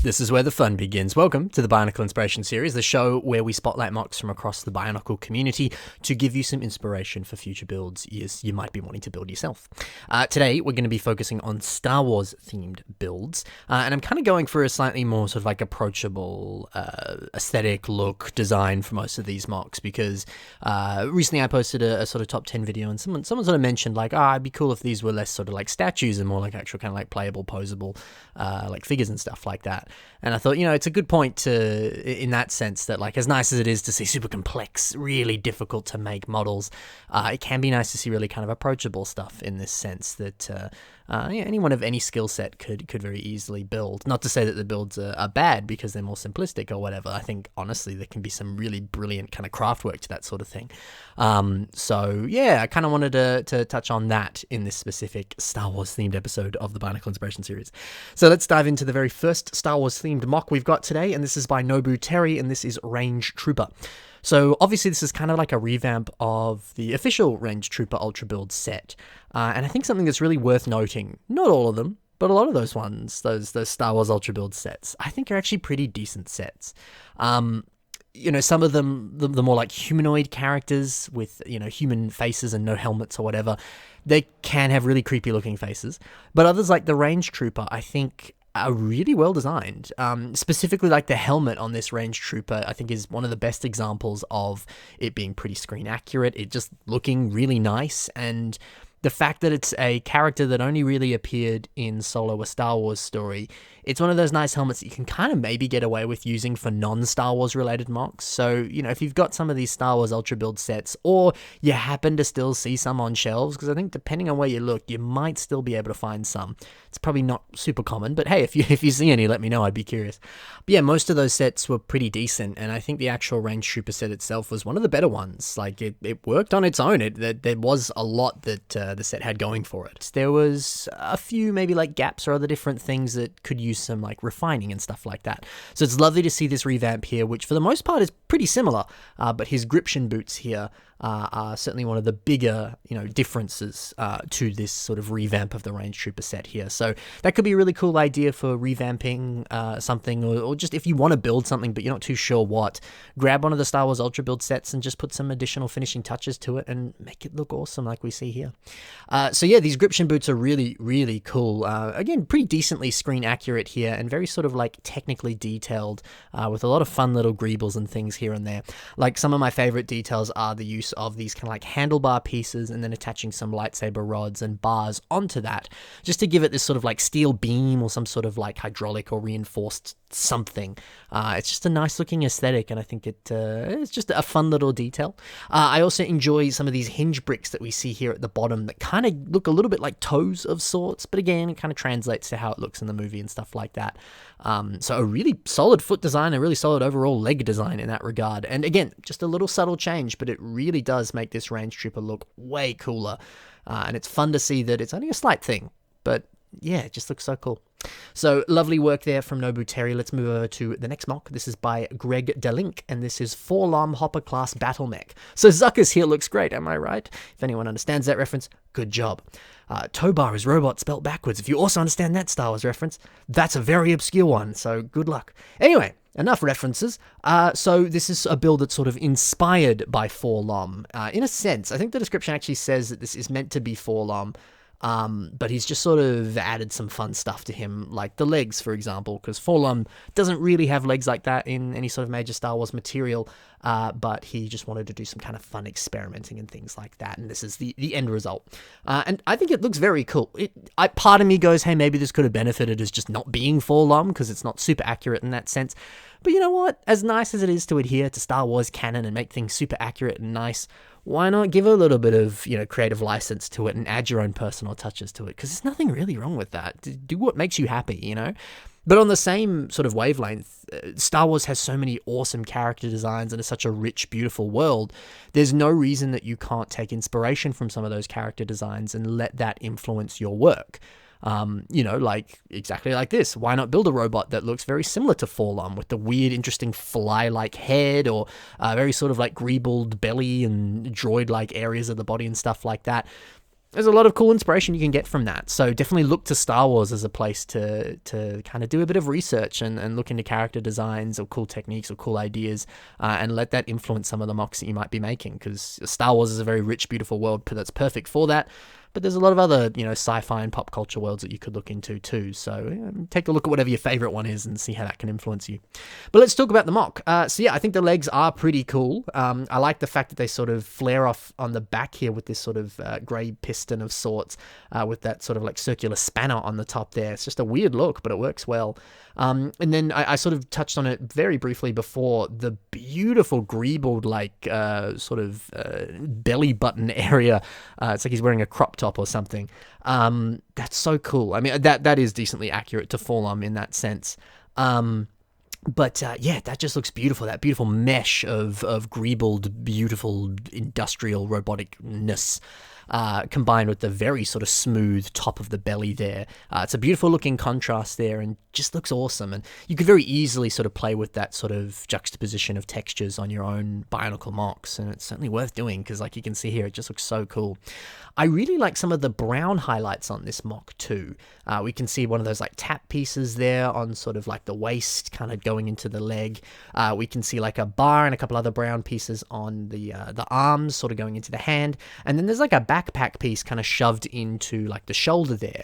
This is where the fun begins. Welcome to the Bionicle Inspiration Series, the show where we spotlight MOCs from across the Bionicle community to give you some inspiration for future builds you might be wanting to build yourself. Today, we're going to be focusing on Star Wars themed builds, and I'm kind of going for a slightly more sort of like approachable aesthetic look design for most of these MOCs, because recently I posted a sort of top 10 video and someone sort of mentioned like, it'd be cool if these were less sort of like statues and more like actual kind of like playable, posable like figures and stuff like that. And I thought, it's a good point to, in that sense, that like as nice as it is to see super complex, really difficult to make models, it can be nice to see really kind of approachable stuff in this sense that anyone of any skill set could very easily build. Not to say that the builds are bad because they're more simplistic or whatever. I think honestly there can be some really brilliant kind of craft work to that sort of thing. So yeah, I kind of wanted to touch on that in this specific Star Wars themed episode of the Bionicle Inspiration Series. So let's dive into the very first Star Wars themed MOC we've got today, and this is by Nobu Terry, and this is Range Trooper. So obviously this is kind of like a revamp of the official Range Trooper Ultra Build set, and I think something that's really worth noting, not all of them, but a lot of those ones, those Star Wars Ultra Build sets, I think are actually pretty decent sets. Some of them, the more like humanoid characters with, human faces and no helmets or whatever, they can have really creepy looking faces. But others like the Range Trooper, I think are really well designed. Specifically like the helmet on this Range Trooper, I think is one of the best examples of it being pretty screen accurate, it just looking really nice, and the fact that it's a character that only really appeared in Solo: A Star Wars Story, it's one of those nice helmets that you can kind of maybe get away with using for non-Star Wars related MOCs. So, if you've got some of these Star Wars Ultra Build sets, or you happen to still see some on shelves, because I think depending on where you look, you might still be able to find some. It's probably not super common, but hey, if you see any, let me know, I'd be curious. But yeah, most of those sets were pretty decent, and I think the actual Range Trooper set itself was one of the better ones. Like, it worked on its own. There was a lot that the set had going for it. There was a few maybe like gaps or other different things that could use some like refining and stuff like that. So it's lovely to see this revamp here, which for the most part is pretty similar, but his gription boots here are certainly one of the bigger, differences to this sort of revamp of the Range Trooper set here. So that could be a really cool idea for revamping something, or just if you want to build something but you're not too sure what, grab one of the Star Wars Ultra Build sets and just put some additional finishing touches to it and make it look awesome like we see here. So yeah, these gription boots are really, really cool. Again, pretty decently screen accurate here and very sort of like technically detailed, with a lot of fun little greebles and things here and there. Like some of my favorite details are the use of these kind of like handlebar pieces and then attaching some lightsaber rods and bars onto that, just to give it this sort of like steel beam or some sort of like hydraulic or reinforced something. It's just a nice looking aesthetic, and I think it's just a fun little detail. I also enjoy some of these hinge bricks that we see here at the bottom that kind of look a little bit like toes of sorts, but again, it kind of translates to how it looks in the movie and stuff like that. So a really solid foot design, a really solid overall leg design in that regard. And again, just a little subtle change, but it really does make this Range Trooper look way cooler. And it's fun to see that it's only a slight thing, but yeah, it just looks so cool. So lovely work there from Nobu Terry. Let's move over to the next MOC. This is by Greg Delink, and this is Forlum Hopper Class Battle Mech. So Zucker's here looks great, am I right? If anyone understands that reference, good job. Tobar is robot spelt backwards. If you also understand that Star Wars reference, that's a very obscure one, so good luck. Anyway, enough references. So this is a build that's sort of inspired by Forlum. In a sense, I think the description actually says that this is meant to be Forlum, but he's just sort of added some fun stuff to him, like the legs, for example, because Forlum doesn't really have legs like that in any sort of major Star Wars material, but he just wanted to do some kind of fun experimenting and things like that, and this is the end result. And I think it looks very cool. Part of me goes, hey, maybe this could have benefited as just not being Forlum, because it's not super accurate in that sense. But you know what? As nice as it is to adhere to Star Wars canon and make things super accurate and nice, why not give a little bit of, creative license to it and add your own personal touches to it? Because there's nothing really wrong with that. Do what makes you happy, But on the same sort of wavelength, Star Wars has so many awesome character designs and is such a rich, beautiful world. There's no reason that you can't take inspiration from some of those character designs and let that influence your work. Like exactly like this. Why not build a robot that looks very similar to Forlum with the weird, interesting fly-like head, or very sort of like greebled belly and droid-like areas of the body and stuff like that? there's a lot of cool inspiration you can get from that. So definitely look to Star Wars as a place to kind of do a bit of research and look into character designs or cool techniques or cool ideas, and let that influence some of the MOCs that you might be making, because Star Wars is a very rich, beautiful world that's perfect for that. But there's a lot of other, sci-fi and pop culture worlds that you could look into too. So take a look at whatever your favorite one is and see how that can influence you. But let's talk about the MOC. So yeah, I think the legs are pretty cool. I like the fact that they sort of flare off on the back here with this sort of grey piston of sorts, with that sort of like circular spanner on the top there. It's just a weird look, but it works well. And then I sort of touched on it very briefly before, the beautiful greebled belly button area. It's like he's wearing a crop top or something. That's so cool. I mean, that is decently accurate to Forlum in that sense. But that just looks beautiful. That beautiful mesh of greebled, beautiful industrial roboticness, combined with the very sort of smooth top of the belly there. It's a beautiful looking contrast there and just looks awesome. And you could very easily sort of play with that sort of juxtaposition of textures on your own Bionicle MOCs, and it's certainly worth doing because, like you can see here, it just looks so cool. I really like some of the brown highlights on this MOC too. We can see one of those like tap pieces there on sort of like the waist, kind of going into the leg. We can see like a bar and a couple other brown pieces on the arms, sort of going into the hand. And then there's like a backpack piece kind of shoved into like the shoulder there.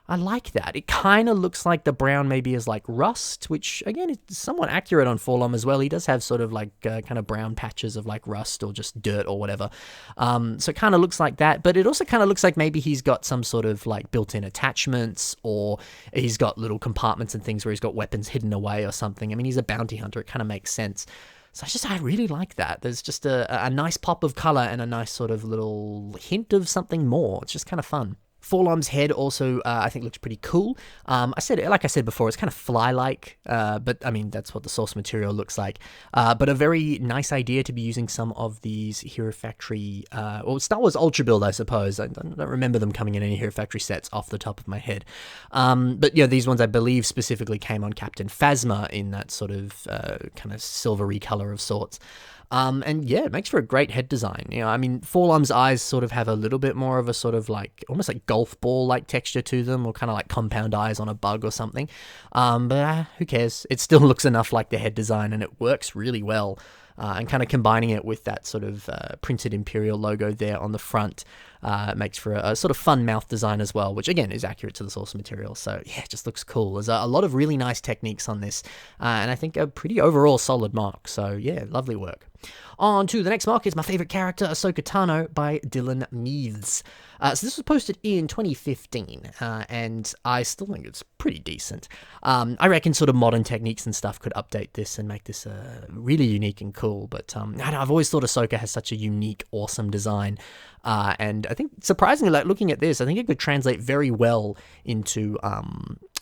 I like that. It kind of looks like the brown maybe is like rust, which again is somewhat accurate on Forlum as well. He does have sort of like kind of brown patches of like rust or just dirt or whatever. So it kind of looks like that, but it also kind of looks like maybe he's got some sort of like built-in attachments, or he's got little compartments and things where he's got weapons hidden away or something. I mean, he's a bounty hunter. It kind of makes sense. So I really like that. There's just a nice pop of color and a nice sort of little hint of something more. It's just kind of fun. Forlum's head also, I think, looks pretty cool. Like I said before, it's kind of fly-like, but I mean, that's what the source material looks like. But a very nice idea to be using some of these Hero Factory, Star Wars Ultra Build, I suppose. I don't remember them coming in any Hero Factory sets off the top of my head. But these ones I believe specifically came on Captain Phasma in that sort of kind of silvery color of sorts. It makes for a great head design. I mean, Forlum's eyes sort of have a little bit more of a sort of like, almost like golf ball like texture to them, or kind of like compound eyes on a bug or something. But who cares? It still looks enough like the head design, and it works really well. And kind of combining it with that sort of printed Imperial logo there on the front makes for a sort of fun mouth design as well, which again is accurate to the source material. So yeah, it just looks cool. There's a lot of really nice techniques on this, and I think a pretty overall solid MOC. So yeah, lovely work. On to the next MOC is my favorite character, Ahsoka Tano by Dylan Meaths. So this was posted in 2015, and I still think it's pretty decent. I reckon sort of modern techniques and stuff could update this and make this really unique and cool, but I've always thought Ahsoka has such a unique, awesome design, and I think, surprisingly, like looking at this, I think it could translate very well into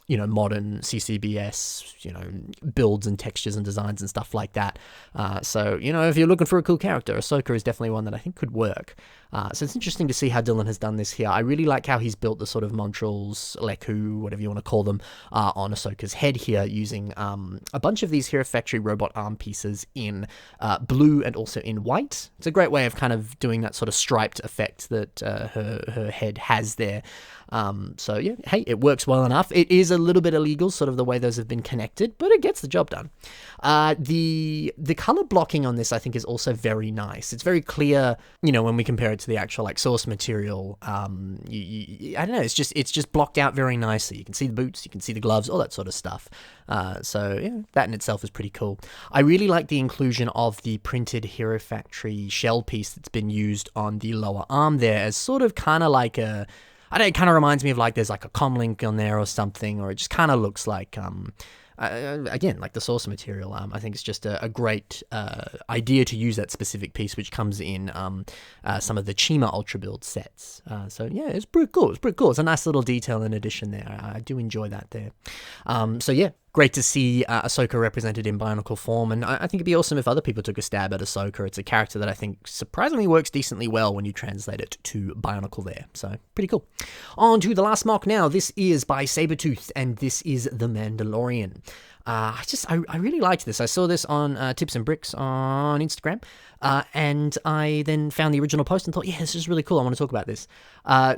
modern CCBS, builds and textures and designs and stuff like that. So if you're looking for a cool character, Ahsoka is definitely one that I think could work. So it's interesting to see how Dylan has done this here. I really like how he's built the sort of Montrals, Leku, whatever you want to call them, on Ahsoka's head here, using a bunch of these Hero Factory robot arm pieces in blue and also in white. It's a great way of kind of doing that sort of striped effect that her head has there. So yeah, hey, it works well enough. It is a little bit illegal, sort of the way those have been connected, but it gets the job done. The color blocking on this, I think, is also very nice. It's very clear, when we compare it to the actual like source material. I don't know, it's just blocked out very nicely. You can see the boots, you can see the gloves, all that sort of stuff. So yeah, that in itself is pretty cool. I really like the inclusion of the printed Hero Factory shell piece that's been used on the lower arm there as sort of kind of like a, I don't know, it kind of reminds me of like there's like a comlink on there or something, or it just kind of looks like, again, like the source material. I think it's just a great idea to use that specific piece, which comes in some of the Chima Ultra Build sets. So yeah, it's pretty cool. It's a nice little detail and addition there. I do enjoy that there. So yeah, great to see Ahsoka represented in Bionicle form, and I think it'd be awesome if other people took a stab at Ahsoka. It's a character that I think surprisingly works decently well when you translate it to Bionicle there, so pretty cool. On to the last MOC now. This is by Sabretooth, and this is the Mandalorian. I really liked this. I saw this on Tips and Bricks on Instagram. And I then found the original post and thought, yeah, this is really cool. I want to talk about this.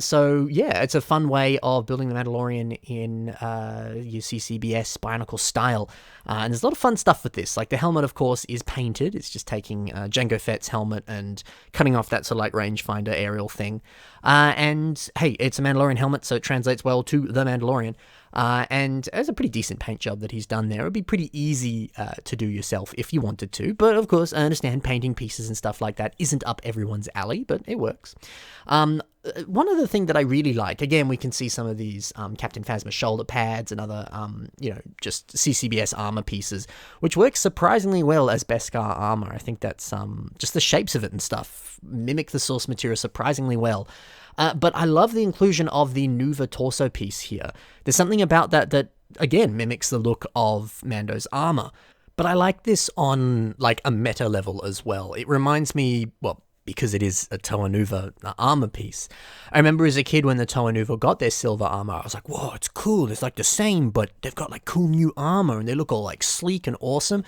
So yeah, it's a fun way of building the Mandalorian in your CCBS Bionicle style. And there's a lot of fun stuff with this. Like the helmet, of course, is painted. It's just taking Jango Fett's helmet and cutting off that sort of like rangefinder aerial thing. And hey, it's a Mandalorian helmet, so it translates well to the Mandalorian. And it's a pretty decent paint job that he's done there. It'd be pretty easy to do yourself if you wanted to. But of course, I understand painting pieces and stuff like that isn't up everyone's alley, but it works. One other thing that I really like, again, we can see some of these Captain Phasma shoulder pads and other, just CCBS armor pieces, which works surprisingly well as Beskar armor. I think that's just the shapes of it and stuff mimic the source material surprisingly well. But I love the inclusion of the Nuva torso piece here. There's something about that again, mimics the look of Mando's armor. But I like this on, like, a meta level as well. It reminds me, well, because it is a Toa Nuva armor piece. I remember as a kid when the Toa Nuva got their silver armor, I was like, whoa, it's cool. It's like the same, but they've got, like, cool new armor, and they look all, like, sleek and awesome.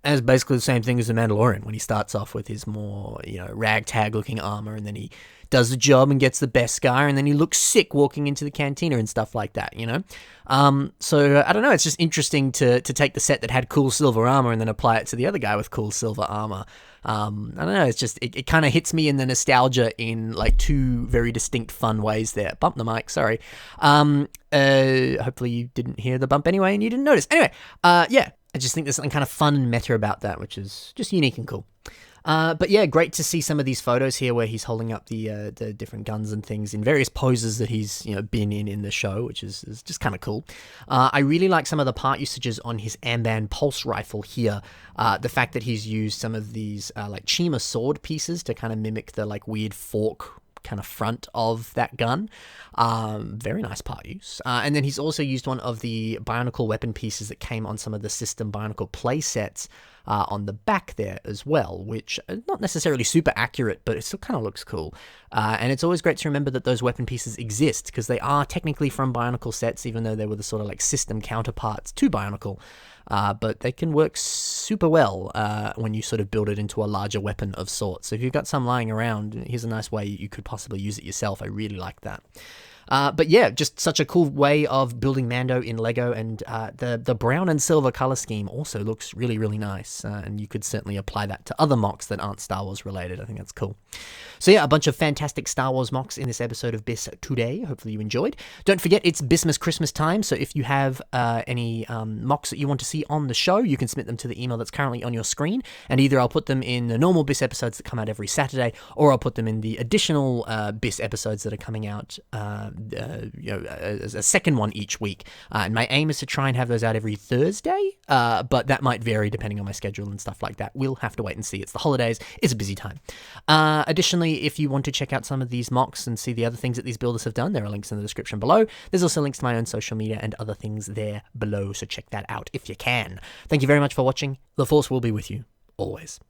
And it's basically the same thing as the Mandalorian when he starts off with his more, ragtag-looking armor, and then he does the job and gets the Beskar, and then he looks sick walking into the cantina and stuff like that, So, I don't know, it's just interesting to take the set that had cool silver armor and then apply it to the other guy with cool silver armor. I don't know, it's just, it kind of hits me in the nostalgia in, like, two very distinct fun ways there. Bump the mic, sorry. Hopefully you didn't hear the bump anyway and you didn't notice. Anyway, yeah, I just think there's something kind of fun and meta about that, which is just unique and cool. But yeah, great to see some of these photos here where he's holding up the different guns and things in various poses that he's been in the show, which is just kind of cool. I really like some of the part usages on his Amban pulse rifle here. The fact that he's used some of these like Chima sword pieces to kind of mimic the like weird fork kind of front of that gun. Very nice part use. And then he's also used one of the Bionicle weapon pieces that came on some of the system Bionicle play sets on the back there as well, which not necessarily super accurate, but it still kind of looks cool. And it's always great to remember that those weapon pieces exist because they are technically from Bionicle sets, even though they were the sort of like system counterparts to Bionicle. But they can work super well when you sort of build it into a larger weapon of sorts. So if you've got some lying around, here's a nice way you could possibly use it yourself. I really like that. But yeah, just such a cool way of building Mando in Lego, and the brown and silver color scheme also looks really, really nice, and you could certainly apply that to other MOCs that aren't Star Wars related. I think that's cool. So yeah, a bunch of fantastic Star Wars MOCs in this episode of Biss today. Hopefully you enjoyed. Don't forget, it's Bissmas Christmas time, so if you have any MOCs that you want to see on the show, you can submit them to the email that's currently on your screen, and either I'll put them in the normal Biss episodes that come out every Saturday, or I'll put them in the additional Biss episodes that are coming out as a second one each week. And my aim is to try and have those out every Thursday, but that might vary depending on my schedule and stuff like that. We'll have to wait and see. It's the holidays. It's a busy time. Additionally, if you want to check out some of these MOCs and see the other things that these builders have done, there are links in the description below. There's also links to my own social media and other things there below, so check that out if you can. Thank you very much for watching. The Force will be with you, always.